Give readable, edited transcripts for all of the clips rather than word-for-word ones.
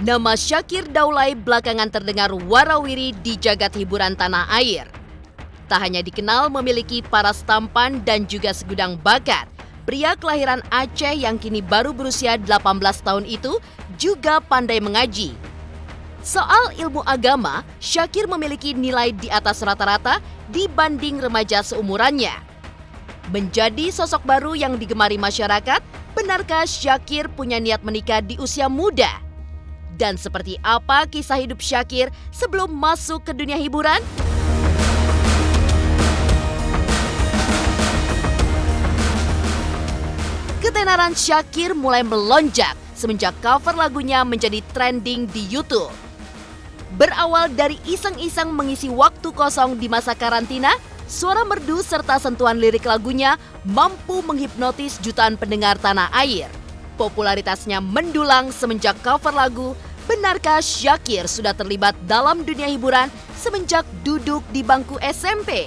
Nama Syakir Daulay belakangan terdengar warawiri di jagat hiburan tanah air. Tak hanya dikenal memiliki paras tampan dan juga segudang bakat, pria kelahiran Aceh yang kini baru berusia 18 tahun itu juga pandai mengaji. Soal ilmu agama, Syakir memiliki nilai di atas rata-rata dibanding remaja seumurannya. Menjadi sosok baru yang digemari masyarakat, benarkah Syakir punya niat menikah di usia muda? Dan seperti apa kisah hidup Syakir sebelum masuk ke dunia hiburan? Ketenaran Syakir mulai melonjak semenjak cover lagunya menjadi trending di YouTube. Berawal dari iseng-iseng mengisi waktu kosong di masa karantina, suara merdu serta sentuhan lirik lagunya mampu menghipnotis jutaan pendengar tanah air. Popularitasnya mendulang semenjak cover lagu. Benarkah Syakir sudah terlibat dalam dunia hiburan semenjak duduk di bangku SMP?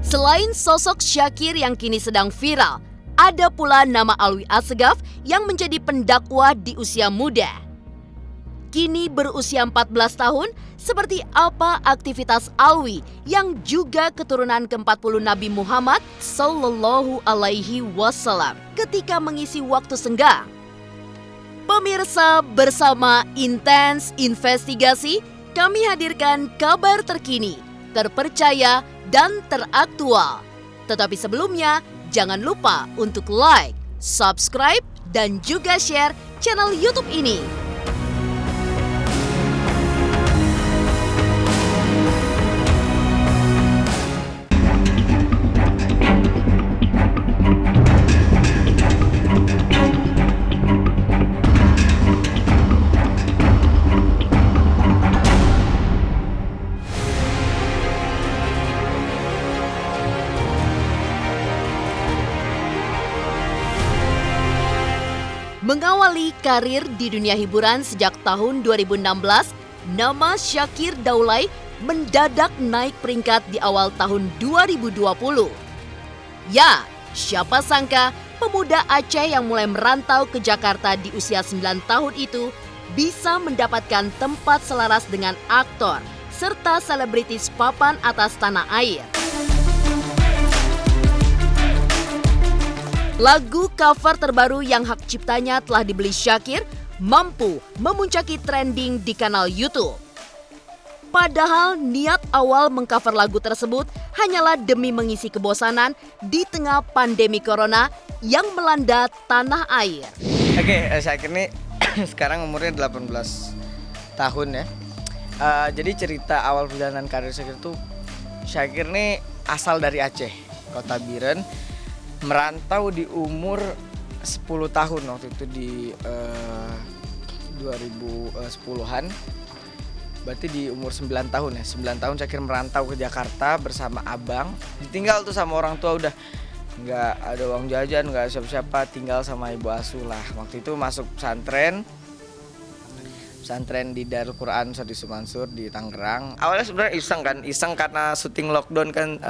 Selain sosok Syakir yang kini sedang viral, ada pula nama Alwi Assegaf yang menjadi pendakwah di usia muda. Kini berusia 14 tahun, seperti apa aktivitas Alwi yang juga keturunan ke-40 Nabi Muhammad Sallallahu Alaihi Wasallam ketika mengisi waktu senggang? Pemirsa, bersama Intens Investigasi, kami hadirkan kabar terkini, terpercaya, dan teraktual. Tetapi sebelumnya, jangan lupa untuk like, subscribe, dan juga share channel YouTube ini. Mengawali karir di dunia hiburan sejak tahun 2016, nama Syakir Daulay mendadak naik peringkat di awal tahun 2020. Ya, siapa sangka pemuda Aceh yang mulai merantau ke Jakarta di usia 9 tahun itu bisa mendapatkan tempat selaras dengan aktor serta selebritis papan atas tanah air. Lagu cover terbaru yang hak ciptanya telah dibeli Syakir mampu memuncaki trending di kanal YouTube. Padahal niat awal mengcover lagu tersebut hanyalah demi mengisi kebosanan di tengah pandemi corona yang melanda tanah air. Oke, Syakir ini sekarang umurnya 18 tahun ya. Jadi cerita awal perjalanan karir Syakir tuh, Syakir ini asal dari Aceh, Kota Biren. Merantau di umur 10 tahun waktu itu di 2010-an. Berarti di umur 9 tahun ya. 9 tahun Syakir merantau ke Jakarta bersama abang. Ditinggal tuh sama orang tua, udah nggak ada uang jajan, nggak siapa-siapa, tinggal sama ibu asuh lah. Waktu itu masuk pesantren di Darul Quran Sadi Sumansur di Tangerang. Awalnya sebenarnya iseng karena syuting lockdown kan.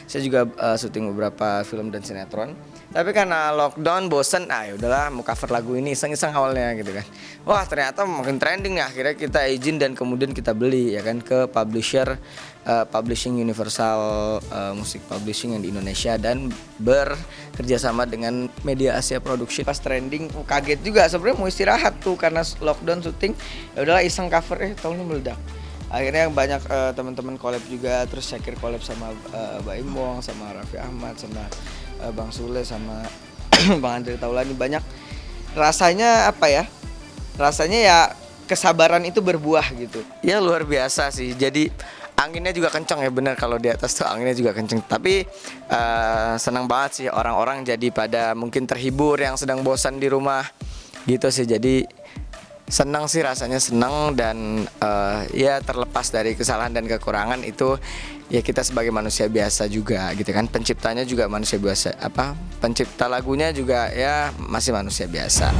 Saya juga syuting beberapa film dan sinetron. Tapi karena lockdown bosen, ya udahlah mau cover lagu ini iseng-iseng awalnya gitu kan. Wah, ternyata makin trending nih, akhirnya kita izin dan kemudian kita beli ya kan ke publisher Publishing Universal Music Publishing yang di Indonesia dan bekerja sama dengan Media Asia Production. Pas trending kaget juga, sebenarnya mau istirahat tuh karena lockdown syuting. Ya udahlah iseng cover, tahunnya meledak. Akhirnya banyak teman-teman collab juga, terus Syakir collab sama Mbak Imong, sama Raffi Ahmad, sama Bang Sule, sama Bang Andre Taulani. Banyak rasanya apa ya? Rasanya ya kesabaran itu berbuah gitu. Ya luar biasa sih. Jadi anginnya juga kenceng ya, bener kalau di atas tuh anginnya juga kenceng. Tapi senang banget sih orang-orang jadi pada mungkin terhibur yang sedang bosan di rumah gitu sih. Jadi senang sih, rasanya senang dan ya terlepas dari kesalahan dan kekurangan itu ya kita sebagai manusia biasa juga gitu kan. Penciptanya juga manusia biasa, pencipta lagunya juga ya masih manusia biasa.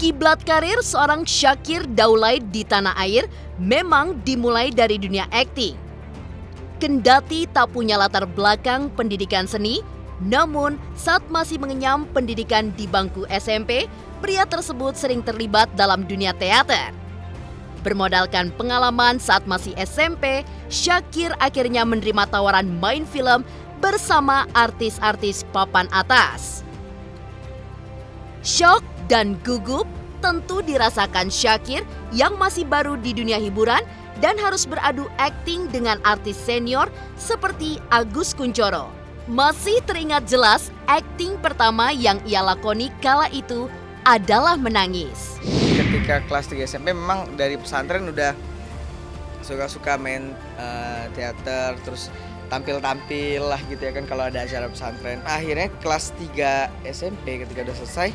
Kiblat karir seorang Syakir Daulay di tanah air memang dimulai dari dunia akting. Kendati tak punya latar belakang pendidikan seni, namun saat masih mengenyam pendidikan di bangku SMP, pria tersebut sering terlibat dalam dunia teater. Bermodalkan pengalaman saat masih SMP, Syakir akhirnya menerima tawaran main film bersama artis-artis papan atas. Syok dan gugup tentu dirasakan Syakir yang masih baru di dunia hiburan dan harus beradu akting dengan artis senior seperti Agus Kuncoro. Masih teringat jelas akting pertama yang ia lakoni kala itu adalah menangis. Ketika kelas 3 SMP memang dari pesantren udah suka-suka main teater, terus tampil-tampil lah gitu ya kan kalau ada acara pesantren. Akhirnya kelas 3 SMP ketika udah selesai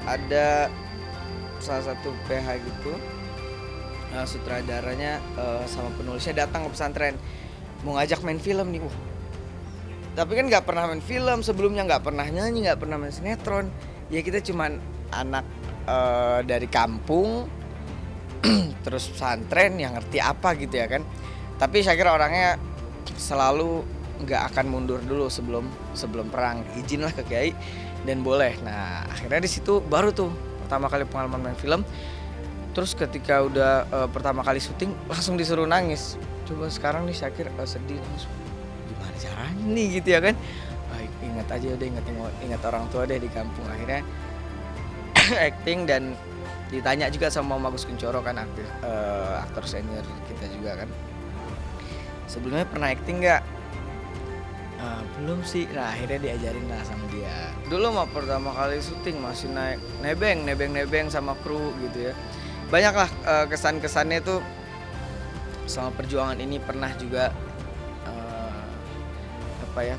ada salah satu PH gitu, sutradaranya sama penulisnya datang ke pesantren mau ngajak main film nih. Tapi kan nggak pernah main film sebelumnya, nggak pernah nyanyi, nggak pernah main sinetron. Ya kita cuman anak dari kampung terus pesantren yang ngerti apa gitu ya kan. Tapi saya kira orangnya selalu nggak akan mundur dulu sebelum perang, izin lah ke kiai dan boleh. Nah akhirnya di situ baru tuh pertama kali pengalaman main film. Terus ketika udah pertama kali syuting langsung disuruh nangis. Coba sekarang nih Syakir sedih, gimana caranya nih gitu ya kan. Ingat aja udah, ingat orang tua deh di kampung. Akhirnya acting dan ditanya juga sama Om Agus Kuncoro kan, aktor senior kita juga kan. Sebelumnya pernah acting nggak? Belum sih. Nah akhirnya diajarin lah sama dia. Dulu mah pertama kali syuting masih naik nebeng sama kru gitu ya. Banyak lah kesan-kesannya tuh selama perjuangan ini. Pernah juga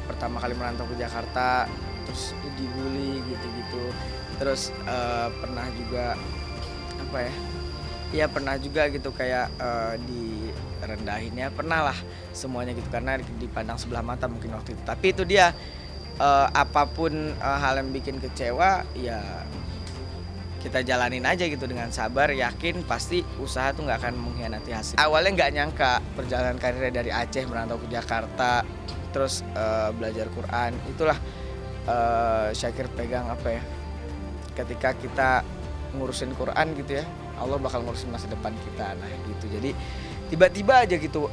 pertama kali merantau ke Jakarta terus dibully gitu-gitu. Terus pernah juga pernah juga gitu kayak direndahinnya, pernah lah semuanya gitu karena dipandang sebelah mata mungkin waktu itu. Tapi itu dia, apapun hal yang bikin kecewa ya kita jalanin aja gitu dengan sabar, yakin pasti usaha tuh nggak akan mengkhianati hasil. Awalnya nggak nyangka perjalanan karirnya dari Aceh merantau ke Jakarta, terus belajar Quran, itulah Syakir pegang ketika kita ngurusin Quran gitu ya, Allah bakal ngurusin masa depan kita, nah gitu. Jadi tiba-tiba aja gitu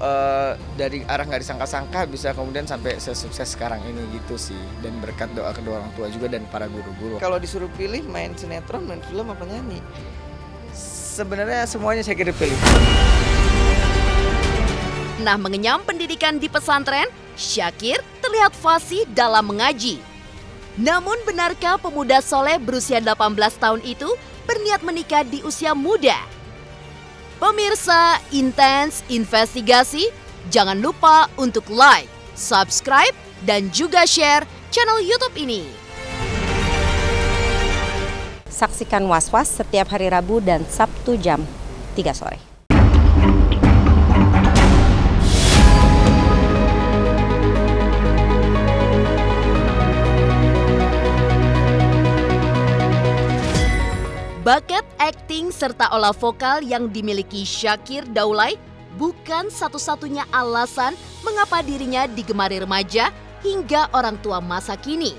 dari arah nggak disangka-sangka bisa kemudian sampai sesukses sekarang ini gitu sih, dan berkat doa kedua orang tua juga dan para guru-guru. Kalau disuruh pilih main sinetron, main film apa nyanyi, sebenarnya semuanya saya kira pilih. Nah, mengenyam pendidikan di pesantren, Syakir terlihat fasih dalam mengaji. Namun benarkah pemuda soleh berusia 18 tahun itu berniat menikah di usia muda? Pemirsa Intens Investigasi, jangan lupa untuk like, subscribe, dan juga share channel YouTube ini. Saksikan Was-Was setiap hari Rabu dan Sabtu jam 3 sore. Bakat akting serta olah vokal yang dimiliki Syakir Daulay bukan satu-satunya alasan mengapa dirinya digemari remaja hingga orang tua masa kini.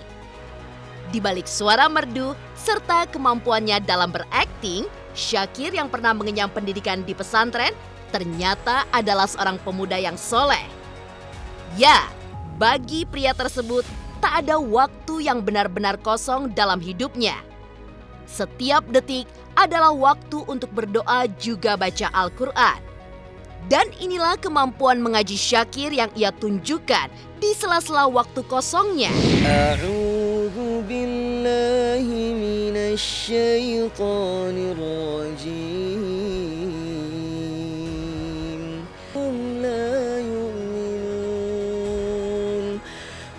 Di balik suara merdu serta kemampuannya dalam berakting, Syakir yang pernah mengenyam pendidikan di pesantren ternyata adalah seorang pemuda yang soleh. Ya, bagi pria tersebut tak ada waktu yang benar-benar kosong dalam hidupnya. Setiap detik adalah waktu untuk berdoa juga baca Al-Quran. Dan inilah kemampuan mengaji Syakir yang ia tunjukkan di sela-sela waktu kosongnya. A'udzu billahi minasy syaithanir rajim. La yu'minun.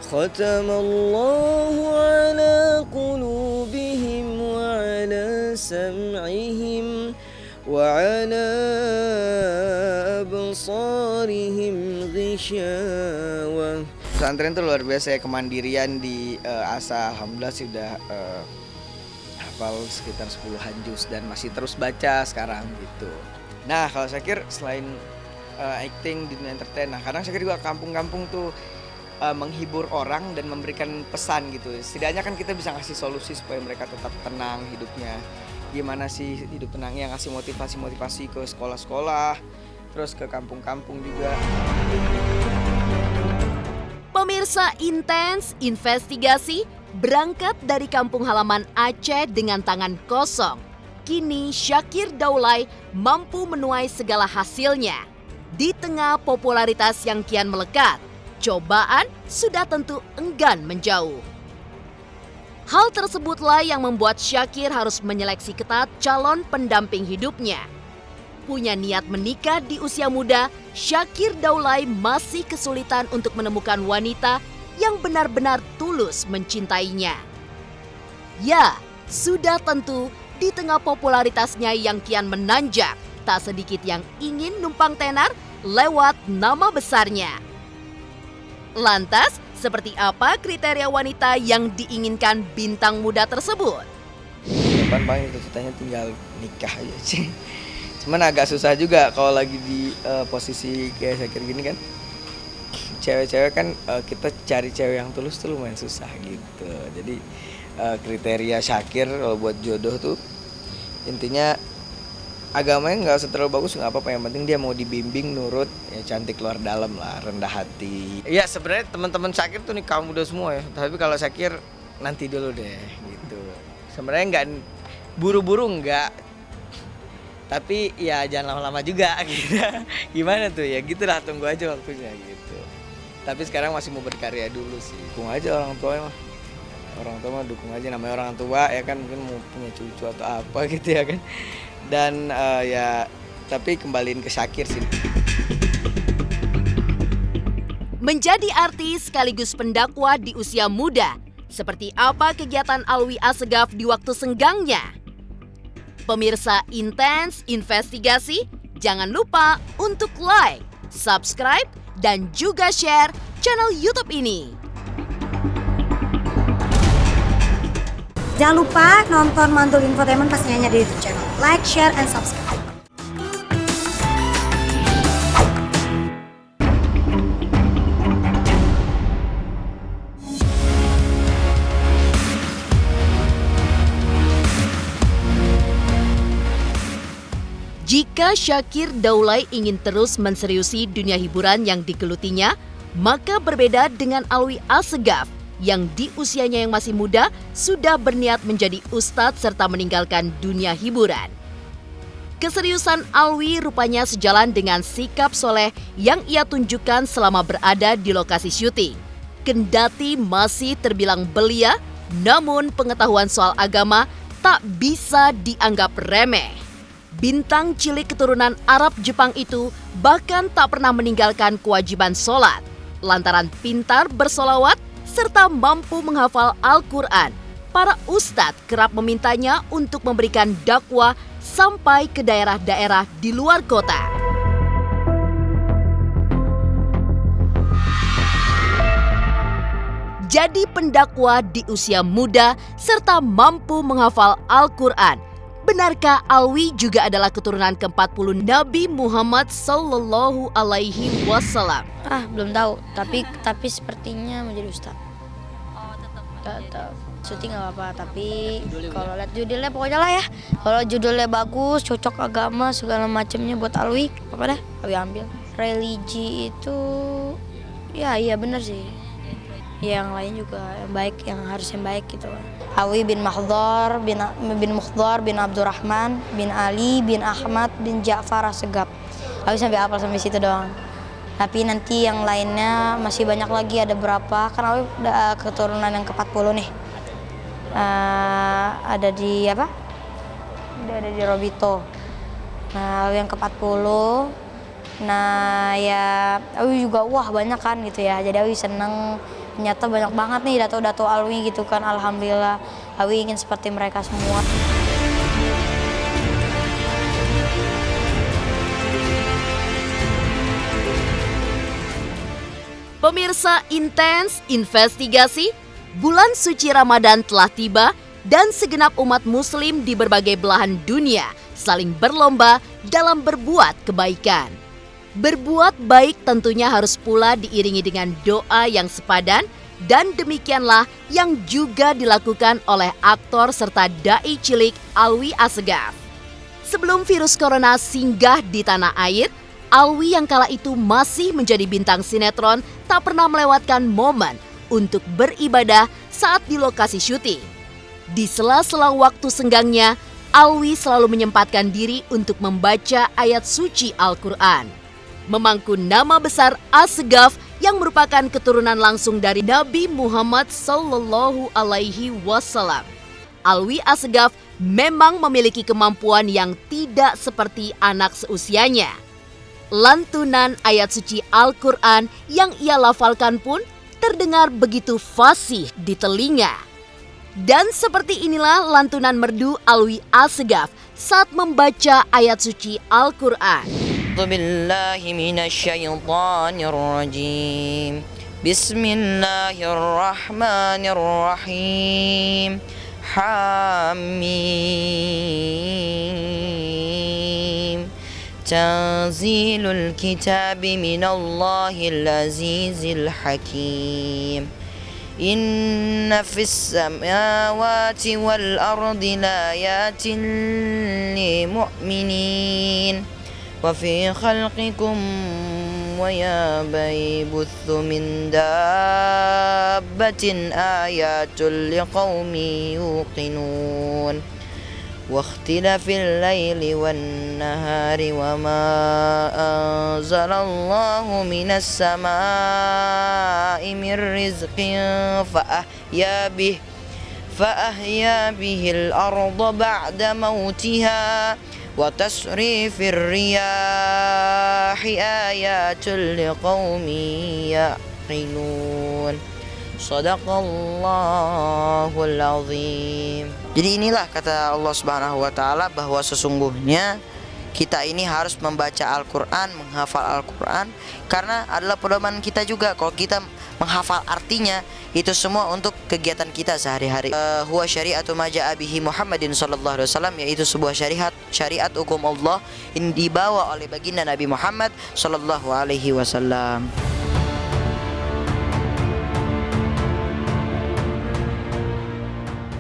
Khatamallahu ala qulubihim wa ala sam'ihim wa ala absarihim ghishawah. Pesantren itu luar biasa ya, kemandirian di asa. Alhamdulillah sih udah hafal sekitar 10-an juz dan masih terus baca sekarang gitu. Nah kalau Syakir selain acting, di dunia entertain. Nah kadang Syakir juga kampung-kampung tuh menghibur orang dan memberikan pesan gitu. Setidaknya kan kita bisa ngasih solusi supaya mereka tetap tenang hidupnya. Gimana sih hidup tenangnya, ngasih motivasi-motivasi ke sekolah-sekolah, terus ke kampung-kampung juga. Pemirsa Intens Investigasi berangkat dari kampung halaman Aceh dengan tangan kosong. Kini Syakir Daulay mampu menuai segala hasilnya. Di tengah popularitas yang kian melekat, cobaan sudah tentu enggan menjauh. Hal tersebutlah yang membuat Syakir harus menyeleksi ketat calon pendamping hidupnya. Punya niat menikah di usia muda, Syakir Daulay masih kesulitan untuk menemukan wanita yang benar-benar tulus mencintainya. Ya, sudah tentu di tengah popularitasnya yang kian menanjak, tak sedikit yang ingin numpang tenar lewat nama besarnya. Lantas, seperti apa kriteria wanita yang diinginkan bintang muda tersebut? Depan paling ceritanya tinggal nikah aja sih. Cuman agak susah juga kalau lagi di posisi kayak Syakir gini kan. Cewek-cewek kan kita cari cewek yang tulus tuh lumayan susah gitu. Jadi kriteria Syakir kalau buat jodoh tuh intinya agamanya nggak usah terlalu bagus, nggak apa-apa, yang penting dia mau dibimbing, nurut, ya cantik luar dalam lah, rendah hati. Ya sebenarnya teman-teman Syakir tuh nih kaum muda semua ya, tapi kalau Syakir nanti dulu deh gitu. Sebenarnya nggak buru-buru nggak, tapi ya jangan lama-lama juga gitu. Gimana tuh ya, gitulah, tunggu aja waktunya gitu. Tapi sekarang masih mau berkarya dulu sih, dukung aja orang tua mah. Orang tua mah dukung aja, namanya orang tua ya kan, mungkin mau punya cucu atau apa gitu ya kan. Dan ya tapi kembaliin ke Syakir sih. Menjadi artis sekaligus pendakwah di usia muda, seperti apa kegiatan Alwi Assegaf di waktu senggangnya? Pemirsa Intens Investigasi, jangan lupa untuk like, subscribe, dan juga share channel YouTube ini. Jangan lupa nonton Mantul Infotainment pastinya di YouTube channel. Like, share, and subscribe. Jika Syakir Daulay ingin terus menseriusi dunia hiburan yang digelutinya, maka berbeda dengan Alwi Assegaf yang di usianya yang masih muda sudah berniat menjadi ustadz serta meninggalkan dunia hiburan. Keseriusan Alwi rupanya sejalan dengan sikap soleh yang ia tunjukkan selama berada di lokasi syuting. Kendati masih terbilang belia, namun pengetahuan soal agama tak bisa dianggap remeh. Bintang cilik keturunan Arab Jepang itu bahkan tak pernah meninggalkan kewajiban sholat, lantaran pintar bersolawat serta mampu menghafal Al-Quran. Para ustadz kerap memintanya untuk memberikan dakwah sampai ke daerah-daerah di luar kota. Jadi pendakwah di usia muda serta mampu menghafal Al-Quran. Benarkah Alwi juga adalah keturunan ke-40 Nabi Muhammad Sallallahu Alaihi Wasallam? Belum tahu, tapi sepertinya menjadi ustaz. Tetap syuting nggak apa-apa, tapi kalau lihat judulnya pokoknya lah ya. Kalau judulnya bagus, cocok agama segala macamnya buat Alwi, apa dah? Alwi ambil. Religi itu, ya iya benar sih. Yang lain juga yang baik, yang harus yang baik gitu. Alwi bin Mahdhar bin Mukhdar bin Abdurrahman bin Ali bin Ahmad bin Ja'far Assegaf. Alwi sampai hafal sampai situ doang. Tapi nanti yang lainnya masih banyak lagi, ada berapa? Kan Alwi keturunan yang ke-40 nih. Ada di apa? Ada di Robito. Nah, Alwi yang ke-40. Nah, ya Alwi juga wah banyak kan gitu ya. Jadi Alwi seneng, ternyata banyak banget nih dato-dato Alwi gitu kan. Alhamdulillah, Alwi ingin seperti mereka semua. Pemirsa Intens Investigasi, bulan suci Ramadan telah tiba dan segenap umat muslim di berbagai belahan dunia saling berlomba dalam berbuat kebaikan. Berbuat baik tentunya harus pula diiringi dengan doa yang sepadan, dan demikianlah yang juga dilakukan oleh aktor serta dai cilik Alwi Assegaf. Sebelum virus corona singgah di tanah air, Alwi yang kala itu masih menjadi bintang sinetron tak pernah melewatkan momen untuk beribadah saat di lokasi syuting. Di sela-sela waktu senggangnya, Alwi selalu menyempatkan diri untuk membaca ayat suci Al-Quran. Memangku nama besar Assegaf yang merupakan keturunan langsung dari Nabi Muhammad Sallallahu Alaihi Wasallam. Alwi Assegaf memang memiliki kemampuan yang tidak seperti anak seusianya. Lantunan ayat suci Al-Quran yang ia lafalkan pun terdengar begitu fasih di telinga. Dan seperti inilah lantunan merdu Alwi Assegaf saat membaca ayat suci Al-Quran. أعوذ بالله من الشيطان الرجيم بسم الله الرحمن الرحيم حميم تنزيل الكتاب من الله العزيز الحكيم إن في السماوات والأرض لآيات للمؤمنين وفي خلقكم وما يبث من دابة آيات لقوم يوقنون واختلاف الليل والنهار وما أنزل الله من السماء من رزق فأحيا به الأرض بعد موتها وتصريف الرياح آيات لقوم يعقلون Sadaqallahul azim. Jadi inilah kata Allah Subhanahu wa taala bahwa sesungguhnya kita ini harus membaca Al-Qur'an, menghafal Al-Qur'an karena adalah pedoman kita juga. Kalau kita menghafal artinya, itu semua untuk kegiatan kita sehari-hari. Huwa syari'atu ma ja'a bihi Muhammadin sallallahu alaihi wasallam, yaitu sebuah syariat hukum Allah yang dibawa oleh baginda Nabi Muhammad sallallahu alaihi wasallam.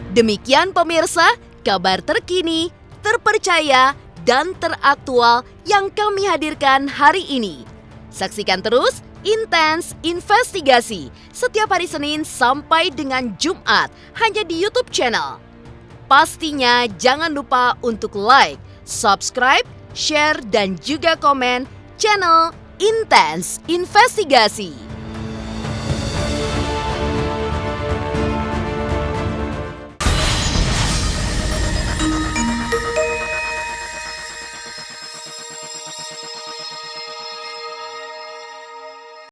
Demikian pemirsa, kabar terkini, terpercaya, dan teraktual yang kami hadirkan hari ini. Saksikan terus Intens Investigasi setiap hari Senin sampai dengan Jumat hanya di YouTube channel. Pastinya jangan lupa untuk like, subscribe, share, dan juga komen channel Intens Investigasi.